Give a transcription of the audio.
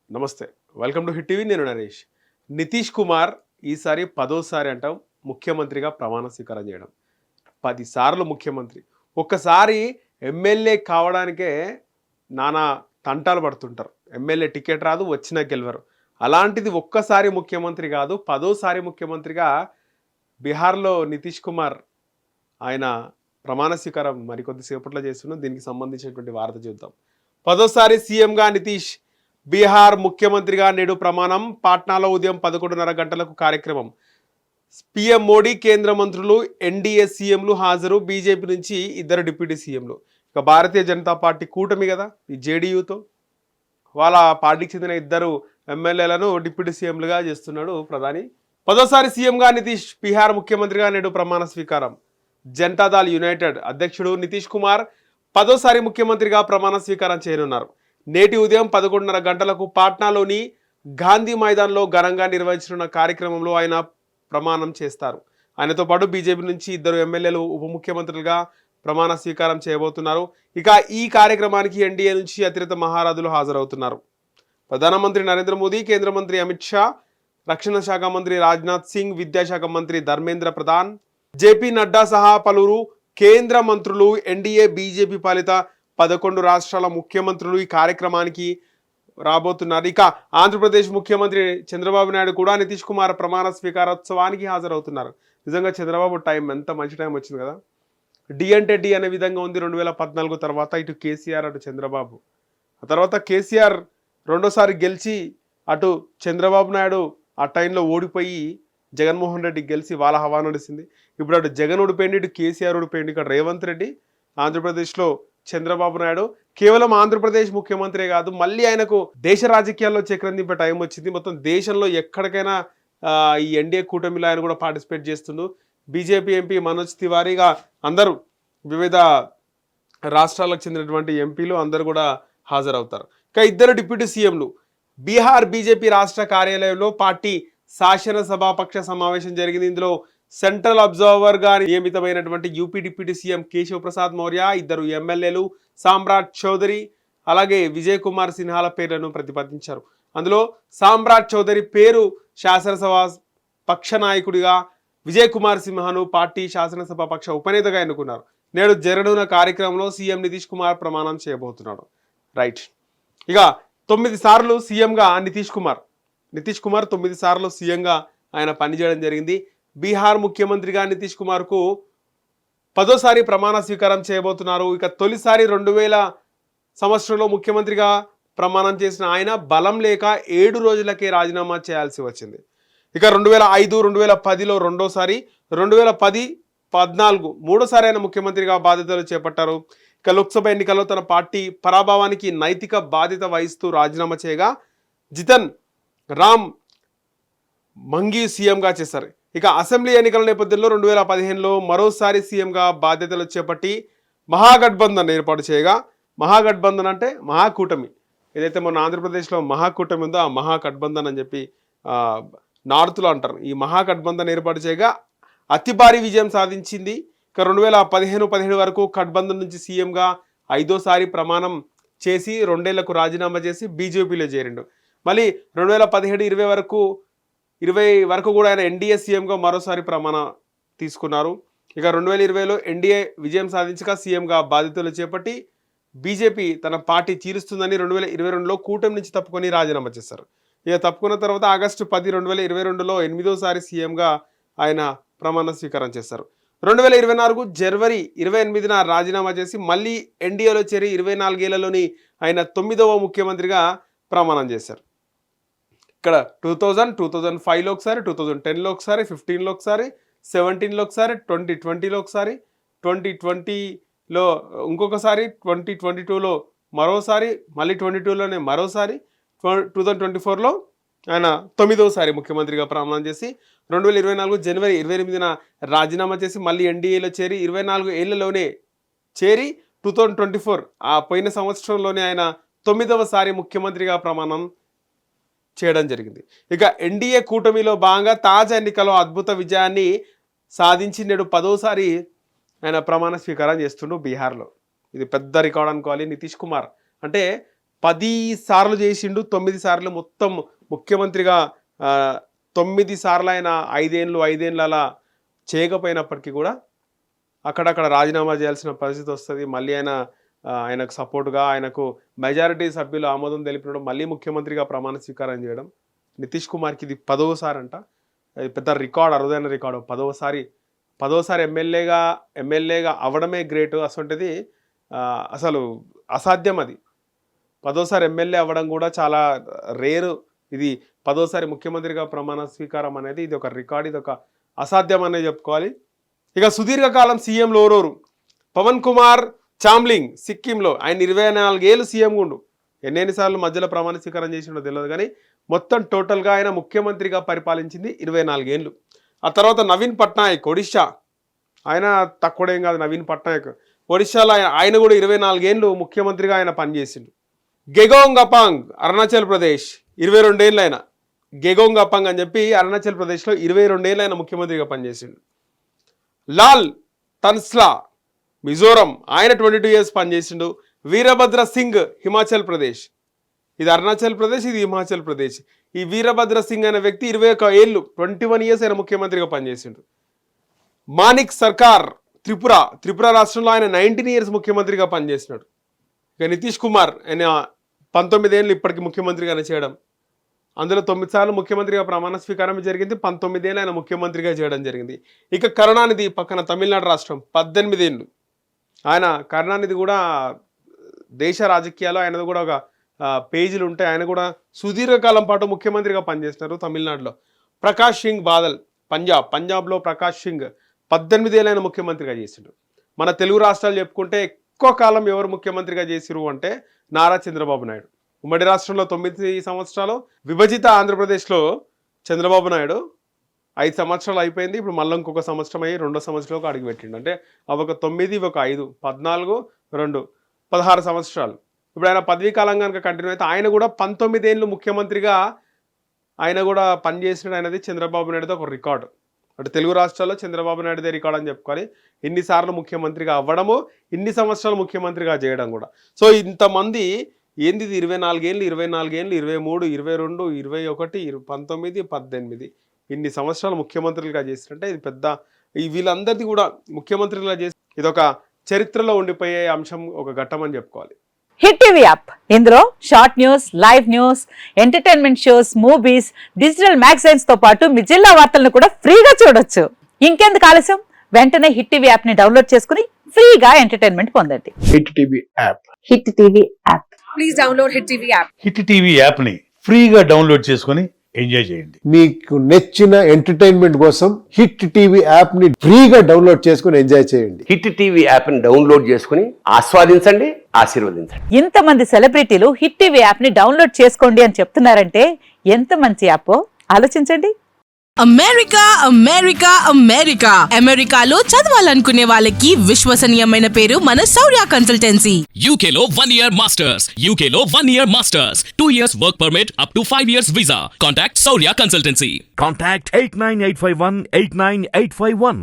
నమస్తే. Welcome to hit TV. నేను నరేష్. నితీష్ కుమార్ ఈసారి 10వ సారి అంటాం ముఖ్యమంత్రిగా ప్రమాణ స్వీకారం చేయడం. 10 సార్లు ముఖ్యమంత్రి. ఒక్కసారి ఎమ్మెల్యే కావడానికే నానా తంటాలు పడుతుంటారు. ఎమ్మెల్యే టికెట్ రాదు, వచ్చినా గెలవరు. అలాంటిది ఒక్కసారి ముఖ్యమంత్రి కాదు, 10వ సారి ముఖ్యమంత్రిగా బీహార్‌లో నితీష్ కుమార్ ఆయన ప్రమాణ స్వీకారం మరికొద్ది సేపట్లో చేస్తున్నాం. దీనికి సంబంధించినటువంటి వార్త చూద్దాం. 10వ సారి సీఎంగా నితీష్ బీహార్ ముఖ్యమంత్రిగా నేడు ప్రమాణం. పాట్నాలో ఉదయం 11:30 గంటలకు కార్యక్రమం. పీఎం మోడీ, కేంద్ర మంత్రులు, ఎన్డీఏ సీఎంలు హాజరు. బీజేపీ నుంచి 2 డిప్యూటీ సీఎంలు. ఇక భారతీయ జనతా పార్టీ కూటమి కదా ఈ జేడీయూతో, వాళ్ళ పార్టీకి చెందిన 2 ఎమ్మెల్యేలను డిప్యూటీ సీఎంలుగా చేస్తున్నాడు ప్రధాని. 10వ సారి సీఎంగా నితీష్ బీహార్ ముఖ్యమంత్రిగా నేడు ప్రమాణ స్వీకారం. జనతాదళ్ యునైటెడ్ అధ్యక్షుడు నితీష్ కుమార్ 10వ సారి ముఖ్యమంత్రిగా ప్రమాణ స్వీకారం చేయనున్నారు. నేటి ఉదయం 11:30 గంటలకు పాట్నాలోని గాంధీ మైదాన్లో ఘనంగా నిర్వహించనున్న కార్యక్రమంలో ఆయన ప్రమాణం చేస్తారు. ఆయనతో పాటు బీజేపీ నుంచి 2 ఎమ్మెల్యేలు ఉప ముఖ్యమంత్రులుగా ప్రమాణ స్వీకారం చేయబోతున్నారు. ఇక ఈ కార్యక్రమానికి ఎన్డీఏ నుంచి అతిరథ మహారాజులు హాజరవుతున్నారు. ప్రధానమంత్రి నరేంద్ర మోదీ, కేంద్ర మంత్రి అమిత్ షా, రక్షణ శాఖ మంత్రి రాజ్నాథ్ సింగ్, విద్యాశాఖ మంత్రి ధర్మేంద్ర ప్రధాన్, జేపీ నడ్డా సహా పలువురు కేంద్ర మంత్రులు, ఎన్డీఏ బీజేపీ పాలిత 11 రాష్ట్రాల ముఖ్యమంత్రులు ఈ కార్యక్రమానికి రాబోతున్నారు. ఇక ఆంధ్రప్రదేశ్ ముఖ్యమంత్రి చంద్రబాబు నాయుడు కూడా నితీష్ కుమార్ ప్రమాణ స్వీకారోత్సవానికి హాజరవుతున్నారు. నిజంగా చంద్రబాబు టైం ఎంత మంచి టైం వచ్చింది కదా. డి అంటే డి అనే విధంగా ఉంది 2014 తర్వాత. ఇటు కేసీఆర్, అటు చంద్రబాబు. ఆ తర్వాత కేసీఆర్ 2వ సారి గెలిచి అటు చంద్రబాబు నాయుడు ఆ టైంలో ఓడిపోయి జగన్మోహన్ రెడ్డి గెలిచి వాళ్ళ హవా నడిచింది. ఇప్పుడు అటు జగన్ ఓడిపోయింది, ఇటు కేసీఆర్ ఓడిపోయింది. ఇక్కడ రేవంత్ రెడ్డి ఆంధ్రప్రదేశ్లో, చంద్రబాబు నాయుడు కేవలం ఆంధ్రప్రదేశ్ ముఖ్యమంత్రి కాదు, మళ్ళీ ఆయనకు దేశ రాజకీయాల్లో చక్రం దింపే టైం వచ్చింది. మొత్తం దేశంలో ఎక్కడికైనా ఈ ఎన్డీఏ కూటమిలో ఆయన కూడా పార్టిసిపేట్ చేస్తుండు. బీజేపీ ఎంపీ మనోజ్ తివారీగా అందరూ వివిధ రాష్ట్రాలకు చెందినటువంటి ఎంపీలు అందరూ కూడా హాజరవుతారు. ఇక 2 డిప్యూటీ సీఎంలు. బీహార్ బీజేపీ రాష్ట్ర కార్యాలయంలో పార్టీ శాసనసభాపక్ష సమావేశం జరిగింది. ఇందులో సెంట్రల్ అబ్జర్వర్ గా నియమితమైనటువంటి UP deputy CM Keshav Prasad Maurya, 2 ఎమ్మెల్యేలు సామ్రాట్ చౌదరి, అలాగే విజయ్ కుమార్ సిన్హాల పేర్లను ప్రతిపాదించారు. అందులో సామ్రాట్ చౌదరి పేరు శాసనసభ పక్ష నాయకుడిగా, విజయ్ కుమార్ సిన్హాను పార్టీ శాసనసభ పక్ష ఉపనేతగా ఎన్నుకున్నారు. నేడు జరగనున్న కార్యక్రమంలో సీఎం నితీష్ కుమార్ ప్రమాణం చేయబోతున్నాడు. రైట్. ఇక 9 సార్లు సీఎంగా నితీష్ కుమార్ 9 సార్లు సీఎంగా ఆయన పనిచేయడం జరిగింది. బీహార్ ముఖ్యమంత్రిగా నితీష్ కుమార్కు 10వ సారి ప్రమాణ స్వీకారం చేయబోతున్నారు. ఇక తొలిసారి 2000 సంవత్సరంలో ముఖ్యమంత్రిగా ప్రమాణం చేసిన ఆయన బలం లేక 7 రోజులకే రాజీనామా చేయాల్సి వచ్చింది. ఇక 2005, 2010లో 2వ సారి, 2010, 14 మూడోసారి ఆయన ముఖ్యమంత్రిగా బాధ్యతలు చేపట్టారు. ఇక లోక్సభ ఎన్నికల్లో తన పార్టీ పరాభవానికి నైతిక బాధ్యత వహిస్తూ రాజీనామా చేయగా జితన్ రామ్ మంఘీ సీఎంగా చేశారు. ఇక అసెంబ్లీ ఎన్నికల నేపథ్యంలో 2015లో మరోసారి సీఎంగా బాధ్యతలు చేపట్టి మహాగఠబంధన్ ఏర్పాటు చేయగా, మహాగఠబంధన్ అంటే మహాకూటమి, ఏదైతే మన ఆంధ్రప్రదేశ్లో మహాకూటమి ఉందో ఆ మహాగఠబంధన్ అని చెప్పి నార్త్లో అంటారు. ఈ మహాగఠబంధన్ ఏర్పాటు చేయగా అతి భారీ విజయం సాధించింది. ఇక 2015-17 వరకు గఠబంధన్ నుంచి సీఎంగా 5వ సారి ప్రమాణం చేసి 2 ఏళ్లకు రాజీనామా చేసి బీజేపీలో చేరిండు. మళ్ళీ 2017-20 వరకు కూడా ఆయన ఎన్డీఏ సీఎంగా మరోసారి ప్రమాణం తీసుకున్నారు. ఇక 2020లో ఎన్డీఏ విజయం సాధించగా సీఎంగా బాధ్యతలు చేపట్టి బీజేపీ తన పార్టీ చీరుస్తుందని 2022లో కూటమి నుంచి తప్పుకొని రాజీనామా చేశారు. ఇక తప్పుకున్న తర్వాత ఆగస్టు 10, 2022లో 8వ సారి సీఎంగా ఆయన ప్రమాణ స్వీకారం చేశారు. 2024 జనవరి 28న రాజీనామా చేసి మళ్ళీ ఎన్డీఏలో చేరి 24 ఏళ్లలోని ఆయన 9వ ముఖ్యమంత్రిగా ప్రమాణం చేశారు. ఇక్కడ 2000, 2005లో ఒకసారి, 2010లో ఒకసారి, 15లో ఒకసారి, 17లో ఒకసారి, 2020లో ఒకసారి, 2020లో ఇంకొకసారి, 2022లో మరోసారి, మళ్ళీ 22లోనే మరోసారి, 2024లో ఆయన 9వ సారి ముఖ్యమంత్రిగా ప్రమాణం చేసి 2024 జనవరి 28న రాజీనామా చేసి మళ్ళీ ఎన్డీఏలో చేరి 24 ఏళ్లలోనే చేరి 2024 ఆ పోయిన సంవత్సరంలోనే ఆయన 9వ సారి ముఖ్యమంత్రిగా ప్రమాణం చేయడం జరిగింది. ఇక ఎన్డీఏ కూటమిలో భాగంగా తాజా ఎన్నికల్లో అద్భుత విజయాన్ని సాధించి నేడు 10వ సారి ఆయన ప్రమాణ స్వీకారం చేస్తుండు బీహార్లో. ఇది పెద్ద రికార్డ్ అనుకోవాలి. నితీష్ కుమార్ అంటే 10 సార్లు చేసిండు, 9 సార్లు మొత్తం ముఖ్యమంత్రిగా 9 సార్లు ఆయన 5 ఏళ్ళు అలా చేయకపోయినప్పటికీ కూడా అక్కడక్కడ రాజీనామా చేయాల్సిన పరిస్థితి వస్తుంది. మళ్ళీ ఆయనకు సపోర్టుగా ఆయనకు మెజారిటీ సభ్యులు ఆమోదం తెలిపినడం మళ్ళీ ముఖ్యమంత్రిగా ప్రమాణ స్వీకారం చేయడం. నితీష్ కుమార్కి ఇది 10వ సారి అంట. అది పెద్ద రికార్డ్, అరుదైన రికార్డు. 10వ సారి ఎమ్మెల్యేగా అవడమే గ్రేట్. అసలుంటిది అసలు అసాధ్యం. అది 10వ సారి ఎమ్మెల్యే అవ్వడం కూడా చాలా రేరు. ఇది 10వ సారి ముఖ్యమంత్రిగా ప్రమాణ స్వీకారం అనేది ఇది ఒక రికార్డ్, ఇది ఒక అసాధ్యం అనే చెప్పుకోవాలి. ఇక సుదీర్ఘకాలం సీఎంలు ఓరోరు. పవన్ కుమార్ చామ్లింగ్ సిక్కింలో ఆయన 24 ఏళ్ళు సీఎం గుండు. ఎన్నిసార్లు మధ్యలో ప్రమాణ స్వీకారం చేసిండో తెలియదు కానీ మొత్తం టోటల్గా ఆయన ముఖ్యమంత్రిగా పరిపాలించింది 24 ఏళ్ళు. ఆ తర్వాత నవీన్ పట్నాయక్ ఒడిషా, ఆయన తక్కువడేం కాదు. నవీన్ పట్నాయక్ ఒడిషాలో ఆయన కూడా 24 ఏళ్ళు ముఖ్యమంత్రిగా ఆయన పనిచేసిండు. గెగోంగ్ అపాంగ్ అరుణాచల్ ప్రదేశ్ 22 ఏళ్ళు ఆయన. గెగోంగ్ అపాంగ్ అని చెప్పి అరుణాచల్ ప్రదేశ్లో 22 ఏళ్ళు ఆయన ముఖ్యమంత్రిగా పనిచేసిండు. లాల్ తన్స్లా మిజోరం, ఆయన 22 ఇయర్స్ పనిచేసిండు. వీరభద్ర సింగ్ హిమాచల్ ప్రదేశ్, ఇది అరుణాచల్ ప్రదేశ్, ఇది హిమాచల్ ప్రదేశ్. ఈ వీరభద్ర సింగ్ అనే వ్యక్తి 21 ఏళ్ళు 21 ఇయర్స్ ఆయన ముఖ్యమంత్రిగా పనిచేసిండు. మానిక్ సర్కార్ త్రిపుర రాష్ట్రంలో ఆయన 19 ఇయర్స్ ముఖ్యమంత్రిగా పనిచేసినాడు. ఇక నితీష్ కుమార్ ఆయన 19 ఏళ్ళు ఇప్పటికి ముఖ్యమంత్రిగానే చేయడం. అందులో 9 సార్లు ముఖ్యమంత్రిగా ప్రమాణ స్వీకారం జరిగింది. 19 ఏళ్ళు ఆయన ముఖ్యమంత్రిగా చేయడం జరిగింది. ఇక కరుణానిధి పక్కన తమిళనాడు రాష్ట్రం 18 ఏళ్ళు ఆయన. కరుణానిధి కూడా దేశ రాజకీయాల్లో ఆయనది కూడా ఒక పేజీలు ఉంటాయి. ఆయన కూడా సుదీర్ఘకాలం పాటు ముఖ్యమంత్రిగా పనిచేస్తున్నారు తమిళనాడులో. ప్రకాష్ సింగ్ బాదల్ పంజాబ్లో ప్రకాష్ సింగ్ 18 ఏళ్ళు ఆయన ముఖ్యమంత్రిగా చేసిండు. మన తెలుగు రాష్ట్రాలు చెప్పుకుంటే ఎక్కువ కాలం ఎవరు ముఖ్యమంత్రిగా చేసిరు అంటే నారా చంద్రబాబు నాయుడు. ఉమ్మడి రాష్ట్రంలో 9 సంవత్సరాలు, విభజిత ఆంధ్రప్రదేశ్లో చంద్రబాబు నాయుడు 5 సంవత్సరాలు అయిపోయింది. ఇప్పుడు మళ్ళీ ఇంకొక సంవత్సరం అయ్యి 2వ సంవత్సరంలోకి అడుగు పెట్టిండు. అంటే ఒక 9, ఒక 5, 14, 2, 16 సంవత్సరాలు. ఇప్పుడు ఆయన పదవీ కాలం కనుక కంటిన్యూ అయితే ఆయన కూడా 19 ఏళ్ళు ముఖ్యమంత్రిగా ఆయన కూడా పనిచేసినాడు. అనేది చంద్రబాబు నాయుడుతో ఒక రికార్డు. అంటే తెలుగు రాష్ట్రాల్లో చంద్రబాబు నాయుడుదే రికార్డ్ అని చెప్పుకోవాలి. ఇన్నిసార్లు ముఖ్యమంత్రిగా అవ్వడము, ఇన్ని సంవత్సరాలు ముఖ్యమంత్రిగా చేయడం కూడా. సో ఇంతమంది ఏంది 24 ఏళ్ళు 23, 22, 21, 19, 18 ఇన్ని సంవత్సరాలు ముఖ్యమంత్రులుగా చేసినట్టే ఇది పెద్ద. వీళ్ళందరిది కూడా ముఖ్యమంత్రులుగా చేసి ఇదొక చరిత్రలో ఉండిపోయే అంశం, ఒక ఘట్టం అని చెప్పుకోవాలి. హిట్ టీవీ యాప్, ఇందులో short news, live news, entertainment shows, movies, digital magazines తో పాటు మీ జిల్లా వార్తలను కూడా ఫ్రీగా చూడొచ్చు. ఇంకెందుకు ఆలస్యం, వెంటనే హిట్ టీవీ యాప్ ని డౌన్లోడ్ చేసుకుని ఫ్రీగా ఎంటర్టైన్మెంట్ పొందండి. Hit TV app. Hit TV app. Please download hit TV app. Hit TV app ని ఫ్రీగా డౌన్లోడ్ చేసుకుని ఎంజాయ్ చేయండి. మీకు నచ్చిన ఎంటర్టైన్మెంట్ కోసం హిట్ టీవీ యాప్ ని ఫ్రీగా డౌన్లోడ్ చేసుకుని ఎంజాయ్ చేయండి. హిట్ టీవీ యాప్ ని డౌన్లోడ్ చేసుకుని ఆస్వాదించండి, ఆశీర్వదించండి. ఇంతమంది సెలబ్రిటీలు హిట్ టీవీ యాప్ ని డౌన్లోడ్ చేసుకోండి అని చెప్తున్నారంటే ఎంత మంచి యాప్ ఆలోచించండి. అమెరికాలో చదవాలనుకునే వాళ్ళకి విశ్వసనీయమైన పేరు మన శౌర్య కన్సల్టెన్సీ. UK లో 1 year masters, 2 years work permit up to 5 years visa. Contact Saurya Consultancy. Contact 89851 89851.